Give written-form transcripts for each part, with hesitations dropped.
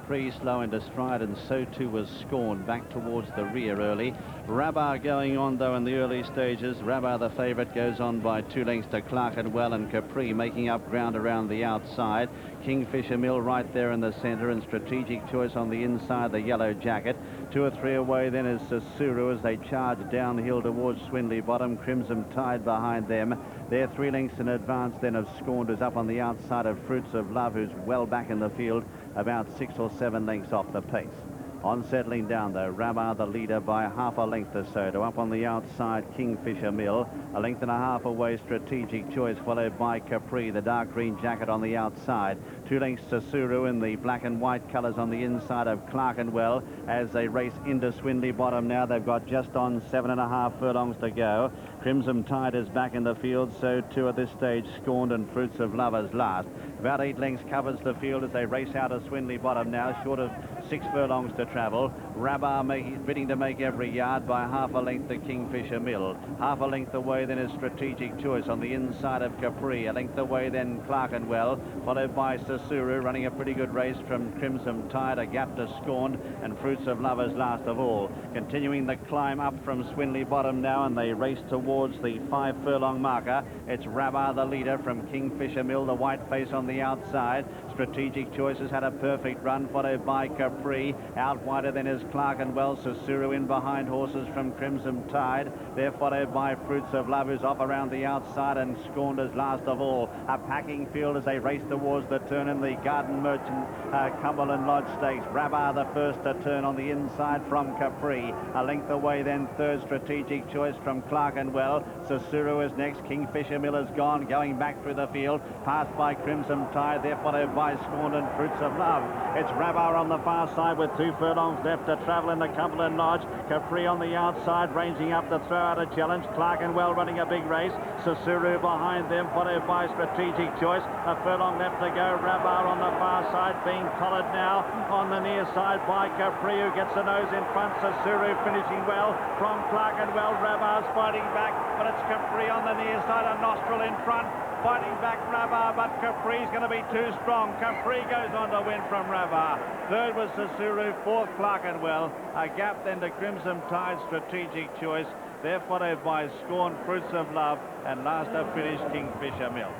Capri slow into stride, and so too was Scorn, back towards the rear early. Rabah going on though in the early stages. Rabah, the favourite, goes on by 2 lengths to Clerkenwell, and Capri making up ground around the outside. Kingfisher Mill right there in the centre, and Strategic Choice on the inside, the yellow jacket. 2 or 3 away then is Sasuru as they charge downhill towards Swindley Bottom. Crimson Tide behind them. They're 3 lengths in advance then of Scorn, who's up on the outside of Fruits of Love, who's well back in the field, about 6 or 7 lengths off the pace. On settling down though, Rabah the leader by half a length or so. To up on the outside, Kingfisher Mill. A length and a half away, Strategic Choice, followed by Capri, the dark green jacket on the outside. 2 lengths Sasuru in the black and white colours on the inside of Clerkenwell as they race into Swindley Bottom now. They've got just on 7.5 furlongs to go. Crimson Tide is back in the field, so too at this stage Scorned and Fruits of Lovers last. About 8 lengths covers the field as they race out of Swindley Bottom now, short of 6 furlongs to travel. Rabah bidding to make every yard by half a length to Kingfisher Mill. Half a length away then is Strategic Choice on the inside of Capri. A length away then Clerkenwell, followed by Sasuru, running a pretty good race from Crimson Tide. A gap to Scorned and Fruits of Lovers last of all. Continuing the climb up from Swindley Bottom now, and they race towards the 5 furlong marker. It's Rabah the leader from Kingfisher Mill, the white face on the outside. Strategic Choice has had a perfect run, followed by Capri. Out wider then is Clerkenwell. Sasuru in behind horses from Crimson Tide. They're followed by Fruits of Love, who's off around the outside, and Scorned as last of all. A packing field as they race towards the turn in the Garden Merchant Cumberland Lodge Stakes. Rabah the first to turn on the inside from Capri. A length away then third, Strategic Choice from Clerkenwell. Sasuru is next. Kingfisher Mill is gone, going back through the field, passed by Crimson Tide. They're followed by Scorned and Fruits of Love. It's Rabah on the far side with 2 furlongs left to travel in the Cumberland Lodge. Capri on the outside, ranging up to throw out a challenge. Clerkenwell running a big race. Sasuru behind them, followed by Strategic Choice. A furlong left to go. Rabah on the far side, being collared now on the near side by Capri, who gets the nose in front. Sasuru finishing well from Clerkenwell. Rabah's fighting back, but it's Capri on the near side, a nostril in front. Fighting back Rabah, but Capri's going to be too strong. Capri goes on to win from Rabah. Third was Sasuru, fourth Clerkenwell. A gap then to Crimson Tide, Strategic Choice. They're followed by Scorned, Fruits of Love, and last to finish Kingfisher Mill.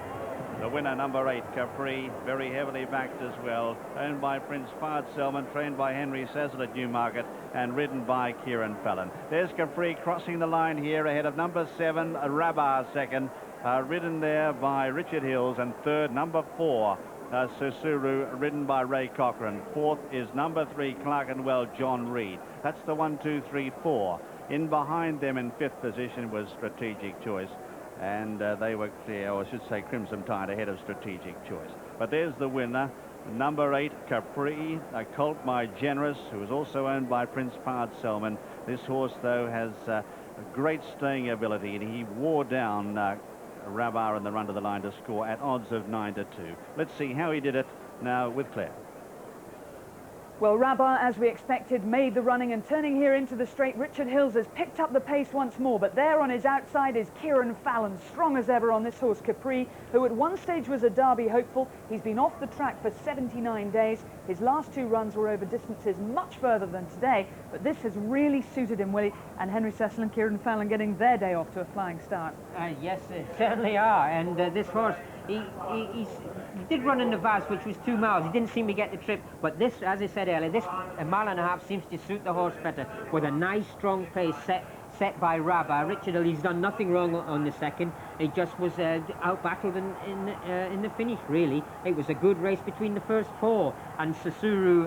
The winner, number 8, Capri, very heavily backed as well, owned by Prince Fahd Selman, trained by Henry Cecil at Newmarket, and ridden by Kieran Fallon. There's Capri crossing the line here ahead of number 7, Rabah second, ridden there by Richard Hills, and third, number 4, Sasuru, ridden by Ray Cochrane. Fourth is number 3, Clerkenwell, John Reed. That's the 1, 2, 3, 4. In behind them in 5th position was Strategic Choice, and they were clear, or I should say Crimson Tide ahead of Strategic Choice. But there's the winner, number 8, Capri, a colt by Generous, who is also owned by Prince Fahd Selman. This horse, though, has a great staying ability, and he wore down Rabah in the run to the line to score at odds of 9 to 2. Let's see how he did it now with Claire. Well, Rabah, as we expected, made the running, and turning here into the straight, Richard Hills has picked up the pace once more, but there on his outside is Kieran Fallon, strong as ever on this horse Capri, who at one stage was a Derby hopeful. He's been off the track for 79 days. His last 2 runs were over distances much further than today, but this has really suited him, Willie, and Henry Cecil and Kieran Fallon getting their day off to a flying start. Yes, they certainly are, and this horse, he did run in the Vaz, which was 2 miles. He didn't seem to get the trip, but this, as I said earlier, this 1.5 miles seems to suit the horse better, with a nice strong pace set by Rabah. Richard Hill, he's done nothing wrong on the second. He just was out-battled in the finish, really. It was a good race between the first 4, and Sasuru